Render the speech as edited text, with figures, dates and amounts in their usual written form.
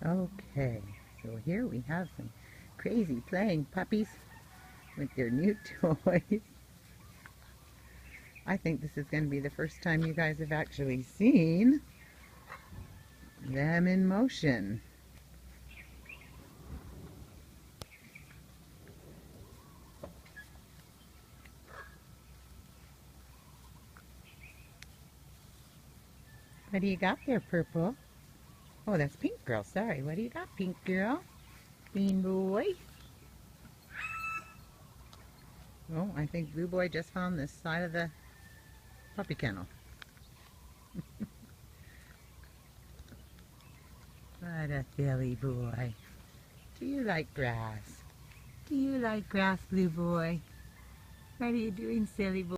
Okay, so here we have some crazy playing puppies with their new toys. I think this is going to be the first time you guys have actually seen them in motion. What do you got there, Purple? Oh, that's Pink Girl. Sorry. What do you got, Pink Girl? Bean Boy? Oh, I think Blue Boy just found this side of the puppy kennel. What a silly boy. Do you like grass? Do you like grass, Blue Boy? What are you doing, silly boy?